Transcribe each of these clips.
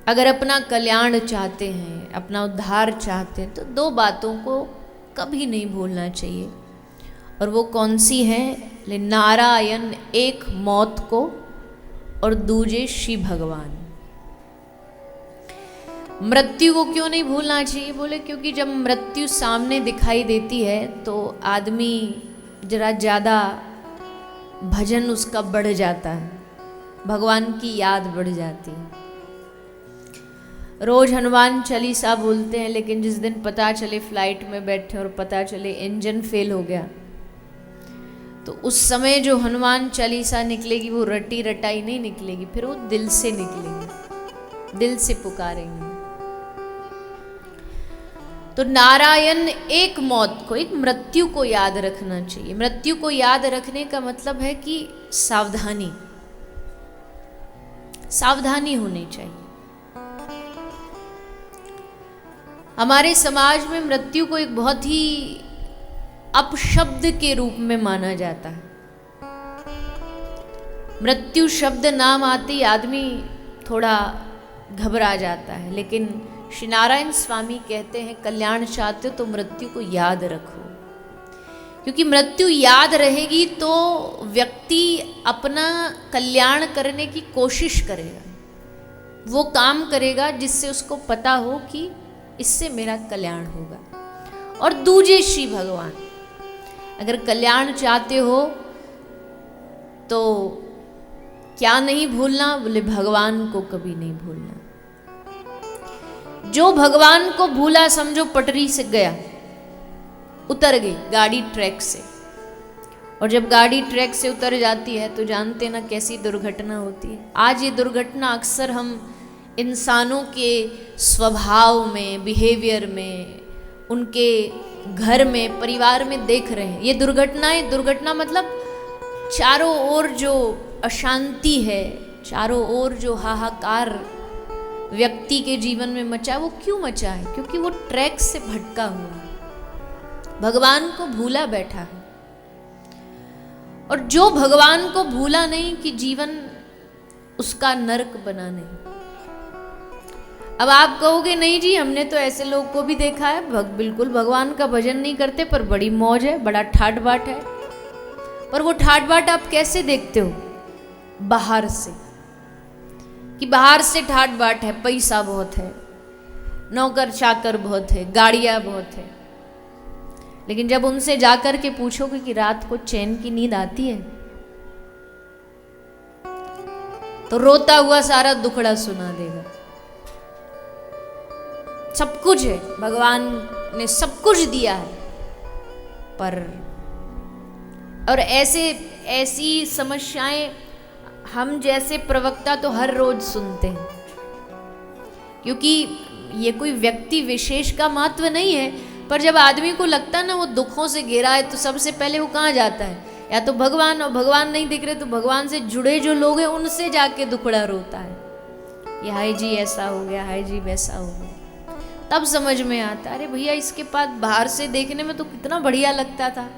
अगर अपना कल्याण चाहते हैं, अपना उद्धार चाहते हैं, तो दो बातों को कभी नहीं भूलना चाहिए। और वो कौन सी हैं? नारायण एक मौत को और दूजे श्री भगवान। मृत्यु को क्यों नहीं भूलना चाहिए? बोले क्योंकि जब मृत्यु सामने दिखाई देती है तो आदमी जरा ज़्यादा भजन उसका बढ़ जाता है, भगवान की याद बढ़ जाती है। रोज हनुमान चालीसा बोलते हैं, लेकिन जिस दिन पता चले फ्लाइट में बैठे और पता चले इंजन फेल हो गया, तो उस समय जो हनुमान चालीसा निकलेगी वो रटी रटाई नहीं निकलेगी, फिर वो दिल से निकलेगी, दिल से पुकारेंगे। तो नारायण एक मौत को, एक मृत्यु को याद रखना चाहिए। मृत्यु को याद रखने का मतलब है कि सावधानी, सावधानी होनी चाहिए। हमारे समाज में मृत्यु को एक बहुत ही अपशब्द के रूप में माना जाता है। मृत्यु शब्द नाम आते ही आदमी थोड़ा घबरा जाता है, लेकिन श्री नारायण स्वामी कहते हैं कल्याण चाहते हो तो मृत्यु को याद रखो, क्योंकि मृत्यु याद रहेगी तो व्यक्ति अपना कल्याण करने की कोशिश करेगा, वो काम करेगा जिससे उसको पता हो कि इससे मेरा कल्याण होगा। और दूजे श्री भगवान, अगर कल्याण चाहते हो तो क्या नहीं भूलना? बोले भगवान को कभी नहीं भूलना। जो भगवान को भूला समझो पटरी से गया, उतर गई गाड़ी ट्रैक से। और जब गाड़ी ट्रैक से उतर जाती है तो जानते ना कैसी दुर्घटना होती है। आज ये दुर्घटना अक्सर हम इंसानों के स्वभाव में, बिहेवियर में, उनके घर में, परिवार में देख रहे हैं। ये दुर्घटनाएं, दुर्घटना मतलब चारों ओर जो अशांति है, चारों ओर जो हाहाकार व्यक्ति के जीवन में मचा, वो क्यों मचा है? क्योंकि वो ट्रैक से भटका हुआ है, भगवान को भूला बैठा है। और जो भगवान को भूला नहीं कि जीवन उसका नरक बना नहीं। अब आप कहोगे नहीं जी, हमने तो ऐसे लोग को भी देखा है, बिल्कुल भगवान का भजन नहीं करते पर बड़ी मौज है, बड़ा ठाट बाट है। पर वो ठाट बाट आप कैसे देखते हो? बाहर से, कि बाहर से ठाट बाट है, पैसा बहुत है, नौकर चाकर बहुत है, गाड़ियां बहुत है। लेकिन जब उनसे जाकर के पूछोगे कि रात को चैन की नींद आती है, तो रोता हुआ सारा दुखड़ा सुना देगा। सब कुछ है, भगवान ने सब कुछ दिया है, पर और ऐसी समस्याएं हम जैसे प्रवक्ता तो हर रोज सुनते हैं, क्योंकि ये कोई व्यक्ति विशेष का महत्व नहीं है। पर जब आदमी को लगता है ना वो दुखों से घिरा है, तो सबसे पहले वो कहाँ जाता है? या तो भगवान, और भगवान नहीं दिख रहे तो भगवान से जुड़े जो लोग हैं उनसे जाके दुखड़ा रोता है, ये हाय जी ऐसा हो गया, हाय जी वैसा हो गया। तब समझ में आता, अरे भैया इसके पास बाहर से देखने में तो कितना बढ़िया लगता था,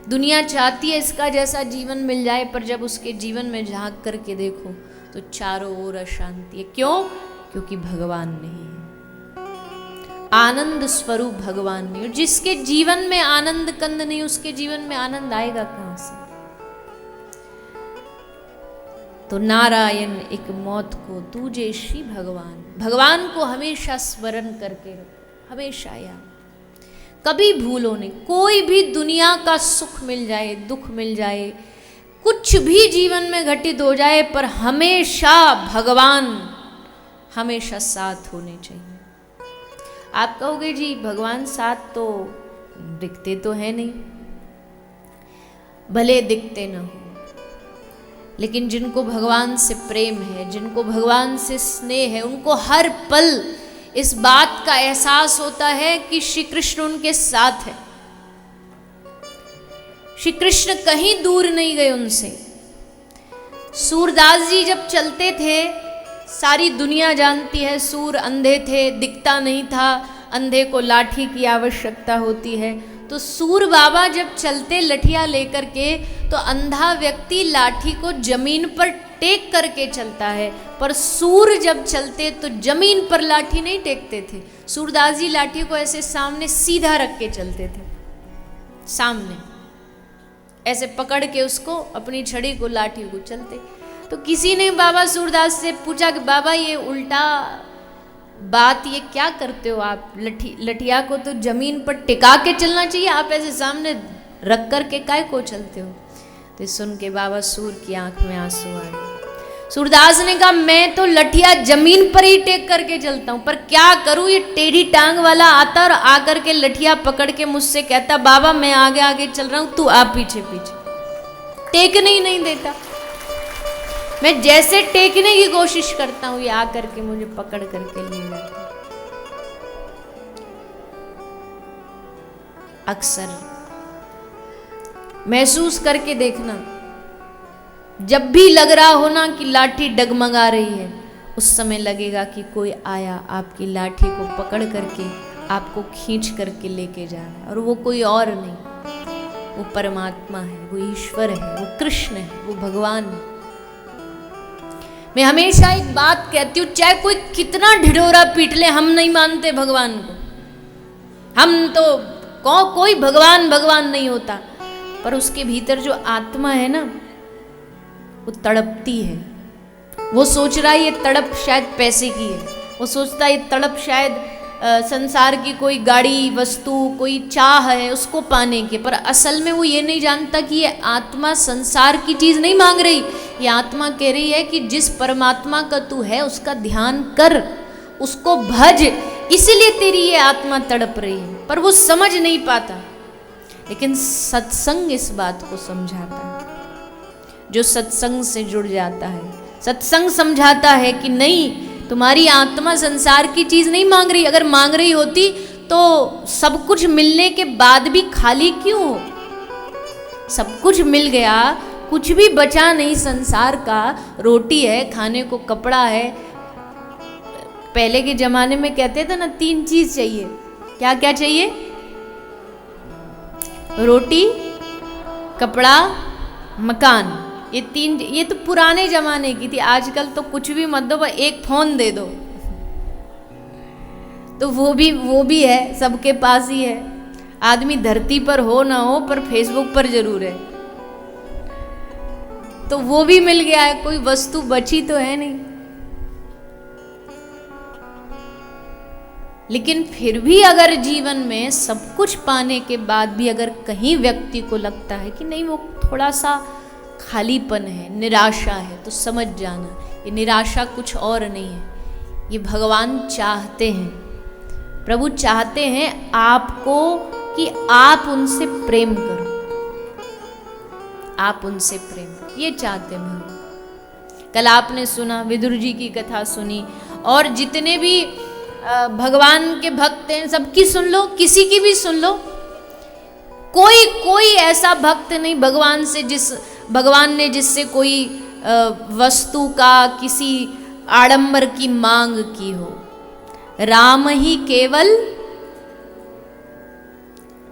दुनिया चाहती है इसका जैसा जीवन मिल जाए, पर जब उसके जीवन में झांक करके देखो तो चारों ओर अशांति है। क्यों? क्योंकि भगवान नहीं है, आनंद स्वरूप भगवान नहीं। जिसके जीवन में आनंद कंद नहीं, उसके जीवन में आनंद आएगा कहां से? तो नारायण एक मौत को, दूजे श्री भगवान। भगवान को हमेशा स्मरण करके रखो, हमेशा याद, कभी भूलो नहीं। कोई भी दुनिया का सुख मिल जाए, दुख मिल जाए, कुछ भी जीवन में घटित हो जाए, पर हमेशा भगवान हमेशा साथ होने चाहिए। आप कहोगे जी भगवान साथ तो दिखते तो है नहीं, भले दिखते न हो, लेकिन जिनको भगवान से प्रेम है, जिनको भगवान से स्नेह है, उनको हर पल इस बात का एहसास होता है कि श्री कृष्ण उनके साथ है। श्री कृष्ण कहीं दूर नहीं गए उनसे। सूरदास जी जब चलते थे, सारी दुनिया जानती है, सूर अंधे थे, दिखता नहीं था, अंधे को लाठी की आवश्यकता होती है। तो सूर बाबा जब चलते लठिया लेकर के, तो अंधा व्यक्ति लाठी को जमीन पर टेक करके चलता है, पर सूर जब चलते तो जमीन पर लाठी नहीं टेकते थे। सूरदास जी लाठी को ऐसे सामने सीधा रख के चलते थे, सामने ऐसे पकड़ के उसको, अपनी छड़ी को, लाठी को चलते। तो किसी ने बाबा सूरदास से पूछा कि बाबा ये उल्टा बात, ये क्या करते हो आप? लठिया को तो जमीन पर टिका के चलना चाहिए, आप ऐसे सामने रख कर के काय को चलते हो? तो सुन के बाबा सूर की आंख में आंसू आ गए। सूरदास ने कहा मैं तो लठिया जमीन पर ही टेक करके चलता हूं, पर क्या करूं, ये टेढ़ी टांग वाला आता और आकर के लठिया पकड़ के मुझसे कहता बाबा मैं आगे आगे चल रहा हूं, तू आप पीछे पीछे, टेकने ही नहीं देता। मैं जैसे टेकने की कोशिश करता हूं, ये आकर के मुझे पकड़ करके ले जाता। अक्सर महसूस करके देखना, जब भी लग रहा हो ना कि लाठी डगमगा रही है, उस समय लगेगा कि कोई आया आपकी लाठी को पकड़ करके आपको खींच करके लेके जा रहा है, और वो कोई और नहीं, वो परमात्मा है, वो ईश्वर है, वो कृष्ण है, वो भगवान है। मैं हमेशा एक बात कहती हूँ, चाहे कोई कितना ढिढोरा पीट ले, हम नहीं मानते भगवान को। हम तो कोई भगवान भगवान नहीं होता, पर उसके भीतर जो आत्मा है ना, वो तड़पती है। वो सोच रहा है ये तड़प शायद पैसे की है, वो सोचता है ये तड़प शायद संसार की कोई गाड़ी, वस्तु, कोई चाह है उसको पाने के, पर असल में वो ये नहीं जानता कि ये आत्मा संसार की चीज़ नहीं मांग रही। ये आत्मा कह रही है कि जिस परमात्मा का तू है उसका ध्यान कर, उसको भज, इसीलिए तेरी ये आत्मा तड़प रही है, पर वो समझ नहीं पाता। लेकिन सत्संग इस बात को समझाता है। जो सत्संग से जुड़ जाता है, सत्संग समझाता है कि नहीं, तुम्हारी आत्मा संसार की चीज नहीं मांग रही। अगर मांग रही होती तो सब कुछ मिलने के बाद भी खाली क्यों हो? सब कुछ मिल गया, कुछ भी बचा नहीं संसार का, रोटी है, खाने को कपड़ा है। पहले के जमाने में कहते थे ना, 3 चीज चाहिए। क्या क्या चाहिए? रोटी, कपड़ा, मकान। ये 3, ये तो पुराने जमाने की थी। आजकल तो कुछ भी मत दो, एक फोन दे दो तो वो भी है, सबके पास ही है। आदमी धरती पर हो ना हो, पर फेसबुक पर जरूर है, तो वो भी मिल गया है। कोई वस्तु बची तो है नहीं। लेकिन फिर भी अगर जीवन में सब कुछ पाने के बाद भी अगर कहीं व्यक्ति को लगता है कि नहीं, वो थोड़ा सा खालीपन है, निराशा है, तो समझ जाना ये निराशा कुछ और नहीं है। ये भगवान चाहते हैं, प्रभु चाहते हैं आपको कि आप उनसे प्रेम करो, आप उनसे प्रेम करो, ये चाहते हैं भगवान। कल आपने सुना, विदुर जी की कथा सुनी, और जितने भी भगवान के भक्त हैं सबकी सुन लो, किसी की भी सुन लो। कोई ऐसा भक्त नहीं भगवान ने जिससे कोई वस्तु का, किसी आडंबर की मांग की हो। राम ही केवल,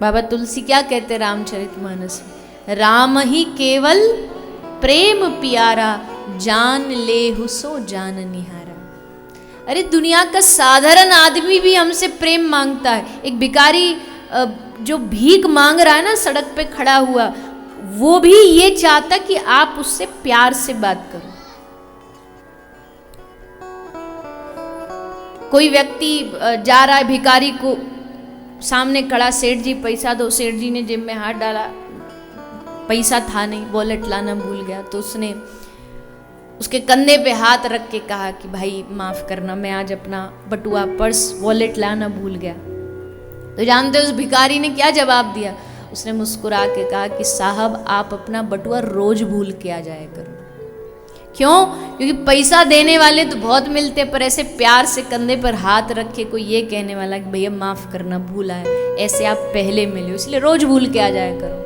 बाबा तुलसी क्या कहते रामचरितमानस में, राम ही केवल प्रेम प्यारा, जान लेहु सो जान निहारा। अरे दुनिया का साधारण आदमी भी हमसे प्रेम मांगता है। एक भिखारी जो भीख मांग रहा है ना, सड़क पे खड़ा हुआ, वो भी ये चाहता कि आप उससे प्यार से बात करो। कोई व्यक्ति जा रहा है, भिखारी को सामने खड़ा, सेठ जी पैसा दो। सेठ जी ने जेब में हाथ डाला, पैसा था नहीं, वॉलेट लाना भूल गया। तो उसने उसके कंधे पे हाथ रख के कहा कि भाई माफ करना, मैं आज अपना बटुआ, पर्स, वॉलेट लाना भूल गया। तो जानते हो उस भिखारी ने क्या जवाब दिया? उसने मुस्कुरा के कहा कि साहब आप अपना बटुआ रोज भूल के आ जाया करो। क्यों? क्योंकि पैसा देने वाले तो बहुत मिलते, पर ऐसे प्यार से कंधे पर हाथ रख के कोई ये कहने वाला कि भैया माफ करना, भूला है, ऐसे आप पहले मिले, इसलिए रोज भूल के आ जाया करो।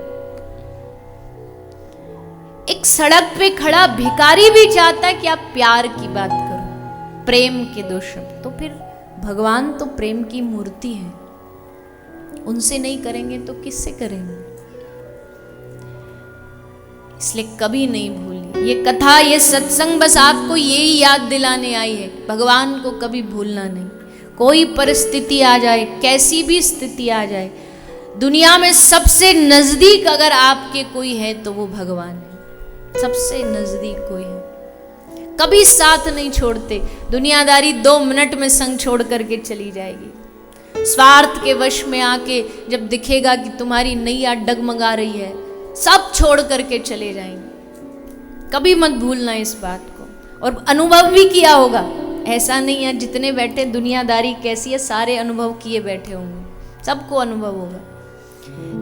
एक सड़क पे खड़ा भिखारी भी चाहता है कि आप प्यार की बात करो, प्रेम के 2 शब्द। तो फिर भगवान तो प्रेम की मूर्ति है, उनसे नहीं करेंगे तो किससे करेंगे? इसलिए कभी नहीं भूलिए, ये कथा, ये सत्संग बस आपको यही याद दिलाने आई है, भगवान को कभी भूलना नहीं। कोई परिस्थिति आ जाए, कैसी भी स्थिति आ जाए, दुनिया में सबसे नजदीक अगर आपके कोई है तो वो भगवान है। सबसे नजदीक कोई है, कभी साथ नहीं छोड़ते। दुनियादारी 2 मिनट में संग छोड़ करके चली जाएगी। स्वार्थ के वश में आके जब दिखेगा कि तुम्हारी नैया डगमगा रही है, सब छोड़ करके चले जाएंगे। कभी मत भूलना इस बात को। और अनुभव भी किया होगा, ऐसा नहीं है जितने बैठे दुनियादारी कैसी है सारे अनुभव किए बैठे होंगे, सबको अनुभव होगा।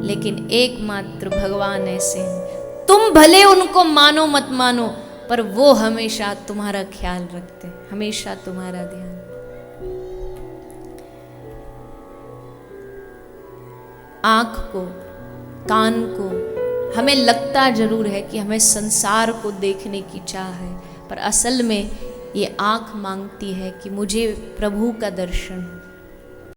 लेकिन एकमात्र भगवान ऐसे हैं, तुम भले उनको मानो मत मानो, पर वो हमेशा तुम्हारा ख्याल रखते, हमेशा तुम्हारा ध्यान। आंख को, कान को, हमें लगता जरूर है कि हमें संसार को देखने की चाह है, पर असल में ये आंख मांगती है कि मुझे प्रभु का दर्शन हो।